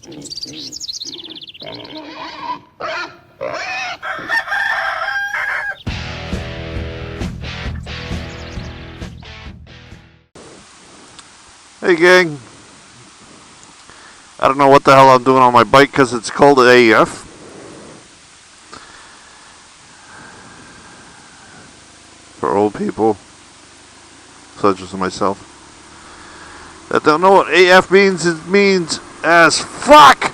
Hey gang, I don't know what the hell I'm doing on my bike because it's cold AF. For old people, such as myself, that don't know what AF means, it means as fuck!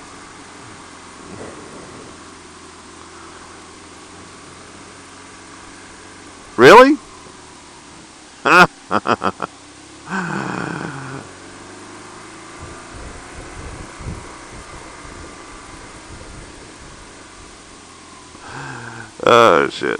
Really? Oh shit.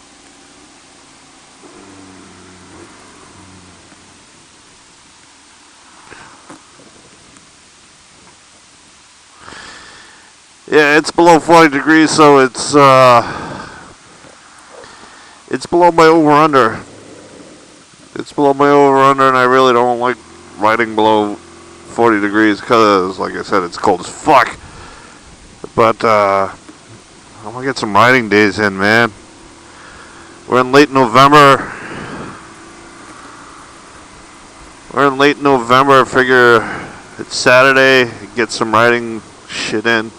Yeah, it's below 40 degrees, so it's below my over-under. It's below my over-under, and I really don't like riding below 40 degrees because, like I said, it's cold as fuck. But I'm gonna get some riding days in, man. We're in late November. I figure it's Saturday. Get some riding shit in.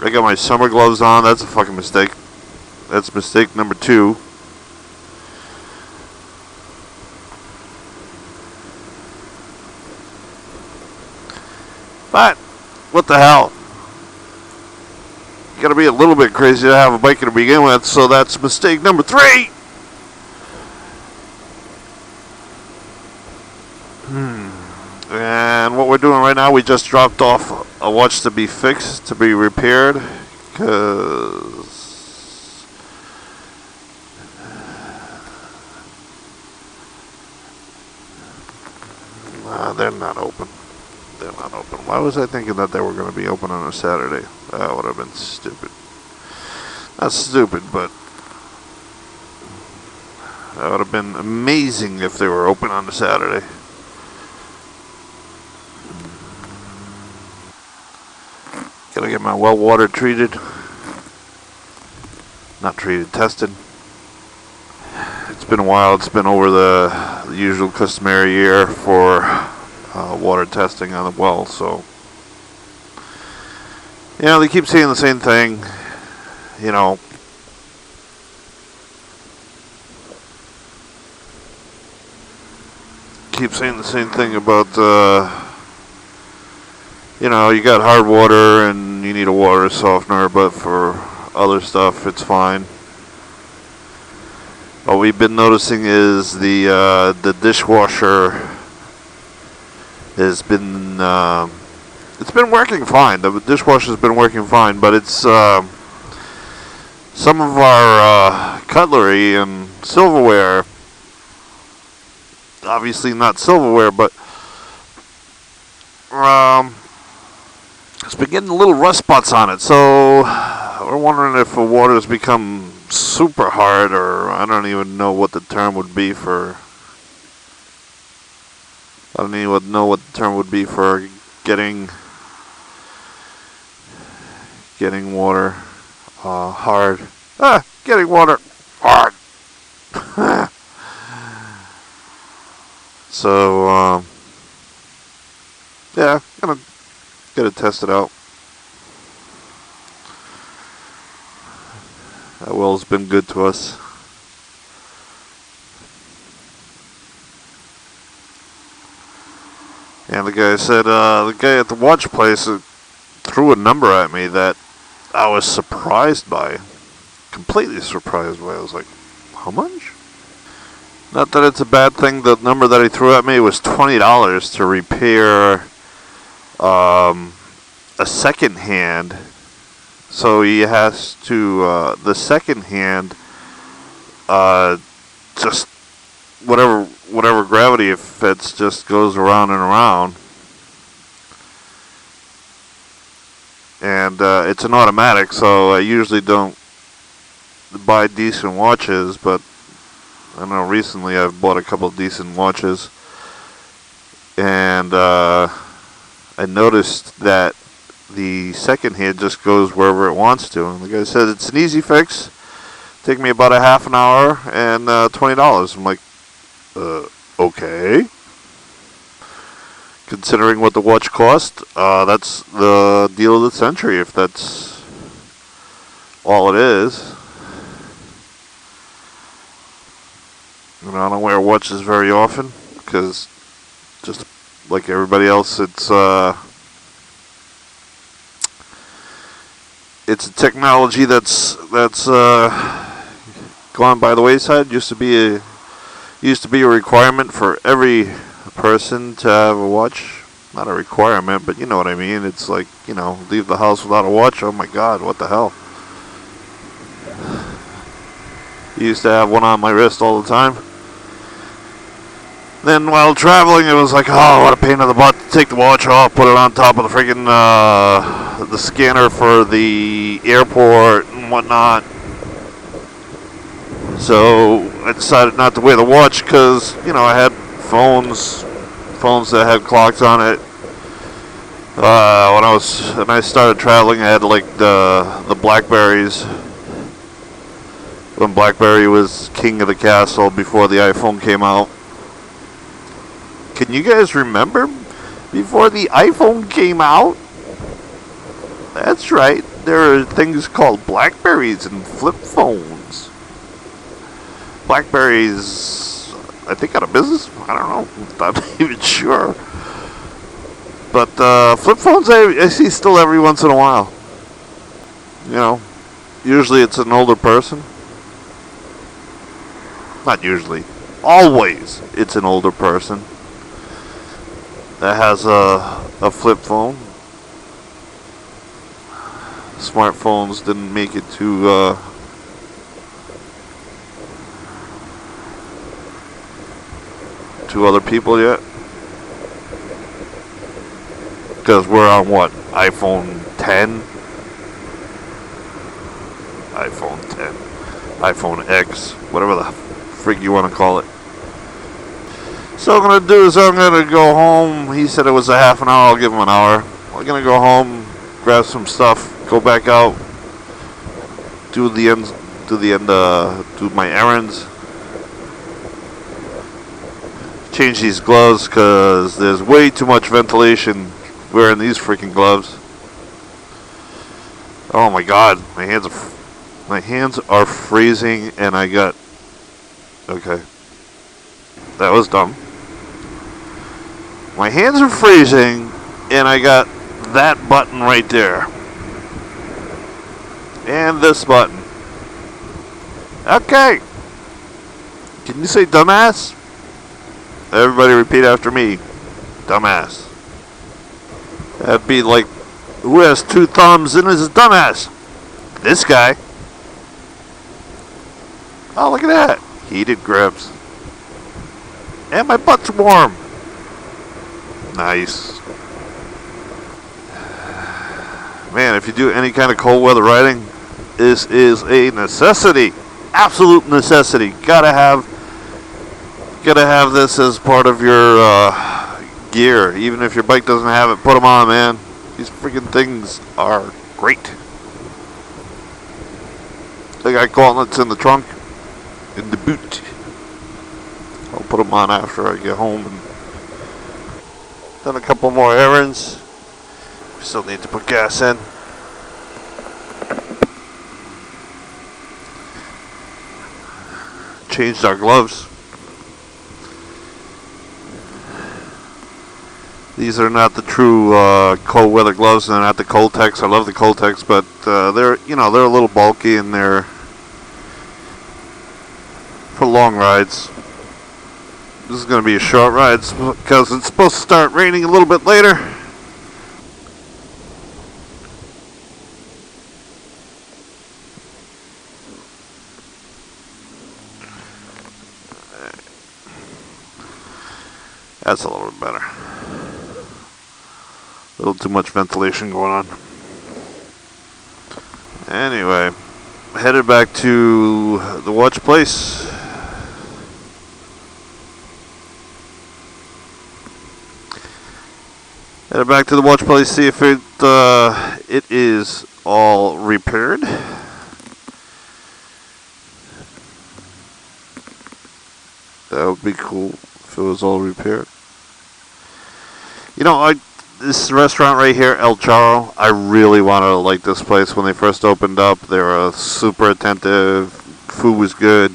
I got my summer gloves on. That's a fucking mistake. That's mistake number 2. But what the hell? You gotta be a little bit crazy to have a bike to begin with, so that's mistake number 3. And what we're doing right now, we just dropped off a watch to be fixed, to be repaired, because they're not open. They're not open. Why was I thinking that they were going to be open on a Saturday? That would have been stupid. Not stupid, but that would have been amazing if they were open on a Saturday. Gotta get my well water treated. Not treated, tested. It's been a while. It's been over the usual customary year for water testing on the well, so they keep saying the same thing, keep saying the same thing about you got hard water and you need a water softener, but for other stuff it's fine. What we've been noticing is the dishwasher has been it's been working fine. The dishwasher's been working fine, but it's some of our cutlery and silverware, obviously not silverware, but it's been getting little rust spots on it. So we're wondering if the water's become super hard, or I don't even know what the term would be for. I don't even know what the term would be for getting water hard. Getting water hard. So yeah, gonna get it tested out. That well's been good to us. And the guy said, the guy at the watch place threw a number at me that I was surprised by. Completely surprised by. I was like, how much? Not that it's a bad thing. The number that he threw at me was $20 to repair a second hand. So he has to, the second hand, just whatever gravity it fits just goes around and around. And it's an automatic, so I usually don't buy decent watches, but I know recently I've bought a couple of decent watches, and I I noticed that the second hand just goes wherever it wants to. And the guy said it's an easy fix. Take me about a half an hour and $20. I'm like, okay. Considering what the watch cost, that's the deal of the century, if that's all it is. You know, I don't wear watches very often because, just like everybody else, it's a technology that's gone by the wayside. Used to be a requirement for every person to have a watch. Not a requirement, but you know what I mean. It's like, leave the house without a watch. Oh my God, what the hell? I used to have one on my wrist all the time. Then while traveling, it was like, oh, what a pain in the butt to take the watch off, put it on top of the freaking the scanner for the airport and whatnot. So I decided not to wear the watch because, I had phones that had clocks on it. When I started traveling, I had like the Blackberries. When BlackBerry was king of the castle before the iPhone came out. Can you guys remember before the iPhone came out? That's right. There are things called Blackberries and flip phones. Blackberries, I think, out of business. I don't know. I'm not even sure. But flip phones, I see still every once in a while. Usually it's an older person. Not usually. Always it's an older person that has a flip phone. Smartphones didn't make it to other people yet. Because we're on what? iPhone 10? iPhone 10. iPhone X. Whatever the frig you want to call it. So what I'm going to do is I'm going to go home. He said it was a half an hour. I'll give him an hour. I'm going to go home, grab some stuff, go back out, do my errands. Change these gloves because there's way too much ventilation wearing these freaking gloves. Oh my God, my hands are freezing, and okay, that was dumb. My hands are freezing, and I got that button right there, and this button. Okay, can you say dumbass? Everybody repeat after me. Dumbass. That'd be like, who has two thumbs and is a dumbass? This guy. Oh, look at that. Heated grips. And my butt's warm. Nice. Man, if you do any kind of cold weather riding, this is a necessity. Absolute necessity. Gotta have this as part of your gear. Even if your bike doesn't have it, put them on, man. These freaking things are great. I got gauntlets in the trunk, in the boot. I'll put them on after I get home and done a couple more errands. Still need to put gas in. Changed our gloves. These are not the true cold weather gloves. They're not the Coltex. I love the Coltex, but they're a little bulky, and they're for long rides. This is going to be a short ride because it's supposed to start raining a little bit later. That's a little bit better. A little too much ventilation going on. Anyway, headed back to the watch place. Head back to the watch place, see if it is all repaired. That would be cool if it was all repaired. You know, this restaurant right here, El Charro, I really wanted to like this place when they first opened up. They were super attentive. Food was good.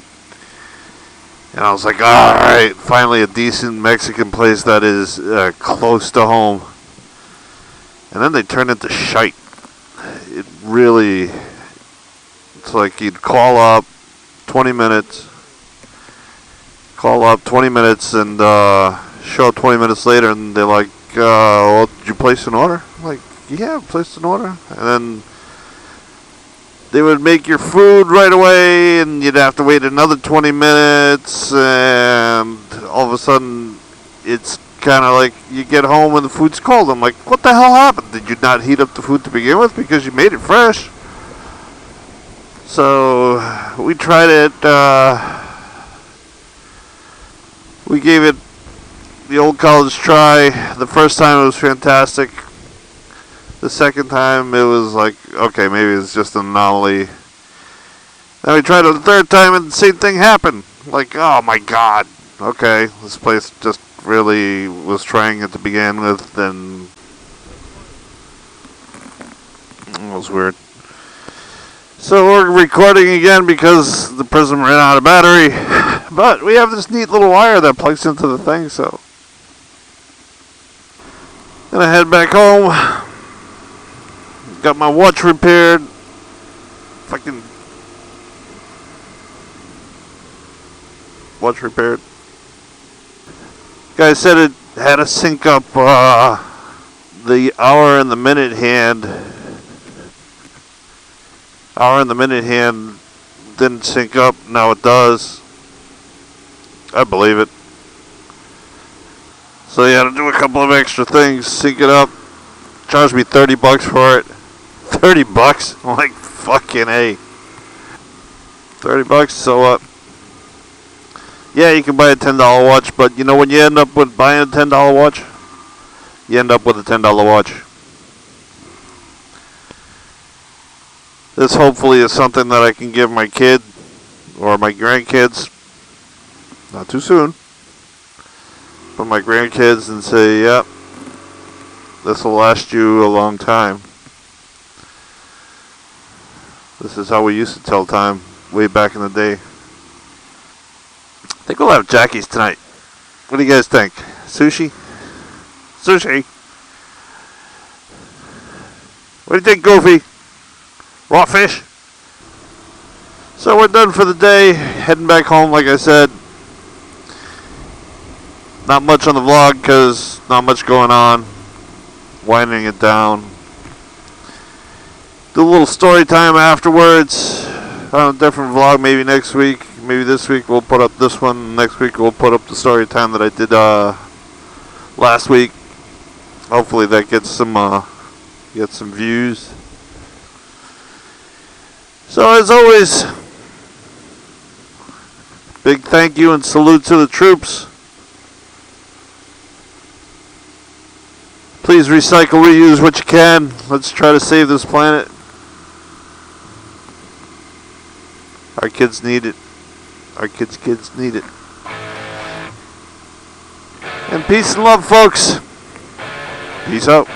And I was like, alright, finally a decent Mexican place that is close to home. And then they turned into shite. It really, it's like you'd call up 20 minutes, and show up 20 minutes later, and they're like, well, did you place an order? I'm like, yeah, I placed an order. And then they would make your food right away, and you'd have to wait another 20 minutes, and all of a sudden, it's kind of like you get home and the food's cold. I'm like, what the hell happened? Did you not heat up the food to begin with because you made it fresh? So we tried it. We gave it the old college try. The first time it was fantastic. The second time it was like, okay, maybe it's just an anomaly. Then we tried it the third time and the same thing happened. Like, oh my god. Okay, this place just really was trying it to begin with, and it was weird. So we're recording again because the Prism ran out of battery. But we have this neat little wire that plugs into the thing, so gonna head back home. Got my watch repaired. Fucking watch repaired. Guy said it had to sync up the hour and the minute hand. Hour and the minute hand didn't sync up. Now it does. I believe it. So you had to do a couple of extra things, sync it up. Charged me $30 for it. $30? I'm like, fucking A. $30, so what? Yeah, you can buy a $10 watch, but you know when you end up with buying a $10 watch? You end up with a $10 watch. This hopefully is something that I can give my kid or my grandkids. Not too soon. But my grandkids and say, yep, this will last you a long time. This is how we used to tell time way back in the day. I think we'll have Jackie's tonight. What do you guys think? Sushi? Sushi. What do you think, Goofy? Raw fish? So we're done for the day. Heading back home, like I said. Not much on the vlog because not much going on. Winding it down. Do a little story time afterwards. On a different vlog, maybe next week. Maybe this week we'll put up this one. Next week we'll put up the story time that I did last week. Hopefully that gets some views. So as always, big thank you and salute to the troops. Please recycle, reuse what you can. Let's try to save this planet. Our kids need it. Our kids' need it. And peace and love, folks. Peace out.